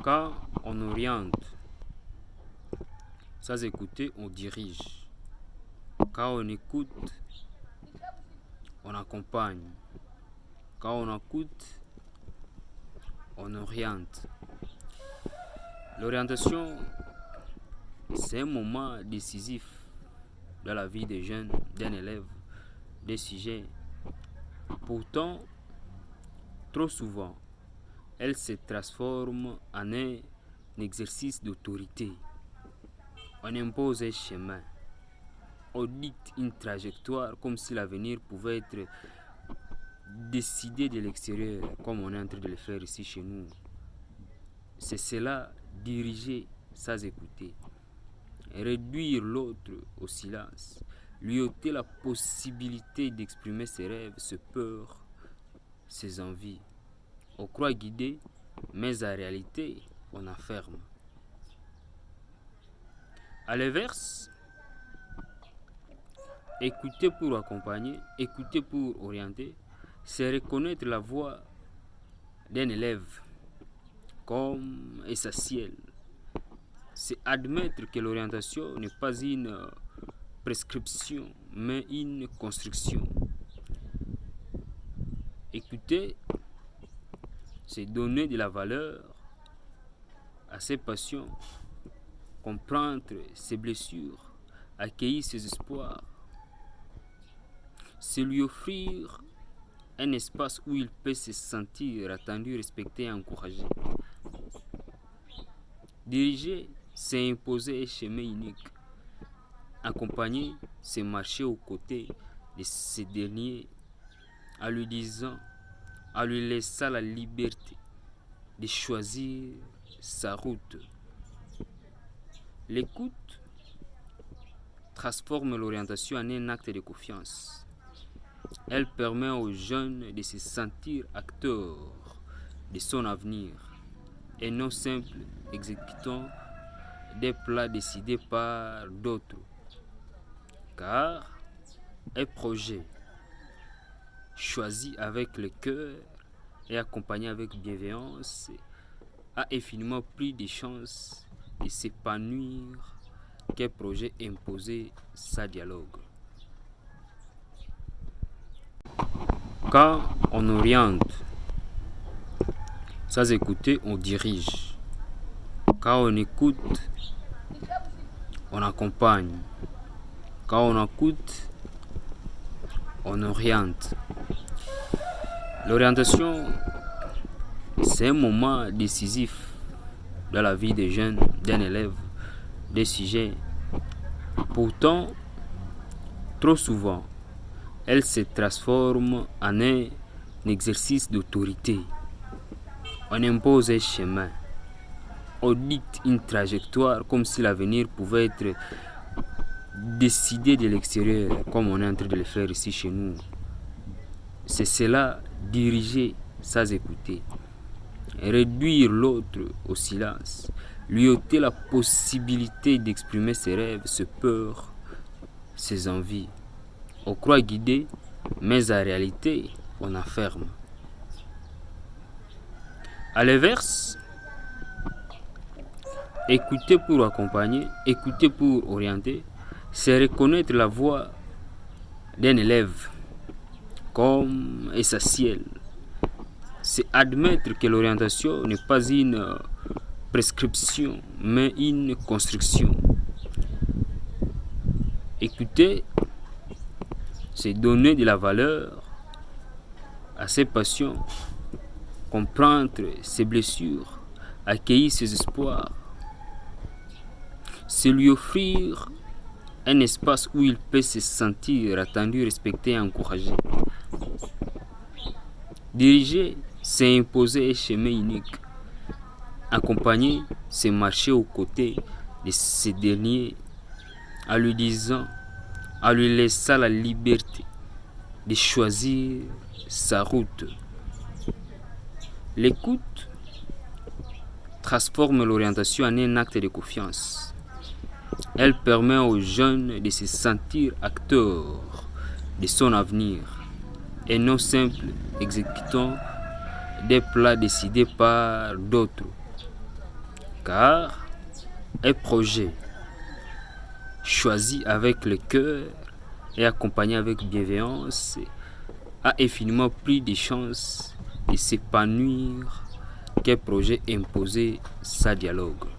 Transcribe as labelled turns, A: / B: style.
A: Quand on oriente, sans écouter, on dirige. Quand on écoute, on accompagne. Quand on écoute, on oriente. L'orientation, c'est un moment décisif dans la vie des jeunes, d'un élève, des sujets. Pourtant, trop souvent, elle se transforme en un exercice d'autorité. On impose un chemin. On dicte une trajectoire comme si l'avenir pouvait être décidé de l'extérieur, comme on est en train de le faire ici chez nous. C'est cela, diriger sans écouter. Réduire l'autre au silence. Lui ôter la possibilité d'exprimer ses rêves, ses peurs, ses envies. On croit guider, mais en réalité, on enferme. À l'inverse, écouter pour accompagner, écouter pour orienter, c'est reconnaître la voix d'un élève comme essentiel. C'est admettre que l'orientation n'est pas une prescription, mais une construction. Écouter, c'est donner de la valeur à ses passions, comprendre ses blessures, accueillir ses espoirs. C'est lui offrir un espace où il peut se sentir attendu, respecté et encouragé. Diriger, c'est imposer un chemin unique. Accompagner, c'est marcher aux côtés de ces derniers en lui disant, en lui laissant la liberté de choisir sa route. L'écoute transforme l'orientation en un acte de confiance. Elle permet aux jeunes de se sentir acteurs de son avenir et non simples exécutants des plans décidés par d'autres. Car un projet choisi avec le cœur et accompagné avec bienveillance a infiniment plus de chances de s'épanouir qu'un projet imposé sans dialogue. Quand on oriente, sans écouter, on dirige. Quand on écoute, on accompagne. Quand on écoute, on oriente. L'orientation, c'est un moment décisif dans la vie des jeunes, d'un élève, des sujets. Pourtant, trop souvent, elle se transforme en un exercice d'autorité. On impose un chemin. On dicte une trajectoire comme si l'avenir pouvait être décidé de l'extérieur, comme on est en train de le faire ici chez nous. C'est cela, diriger sans écouter. Réduire l'autre au silence. Lui ôter la possibilité d'exprimer ses rêves, ses peurs, ses envies. On croit guider, mais en réalité, on enferme. À l'inverse, écouter pour accompagner, écouter pour orienter, c'est reconnaître la voix d'un élève comme essentiel. C'est admettre que l'orientation n'est pas une prescription, mais une construction. Écouter, c'est donner de la valeur à ses passions, comprendre ses blessures, accueillir ses espoirs. C'est lui offrir un espace où il peut se sentir attendu, respecté et encouragé. Diriger, c'est imposer un chemin unique. Accompagner, c'est marcher aux côtés de ces derniers en lui disant, en lui laissant la liberté de choisir sa route. L'écoute transforme l'orientation en un acte de confiance. Elle permet aux jeunes de se sentir acteurs de son avenir et non simples exécutants des plans décidés par d'autres. car un projet choisi avec le cœur et accompagné avec bienveillance a infiniment plus de chances de s'épanouir qu'un projet imposé sans dialogue.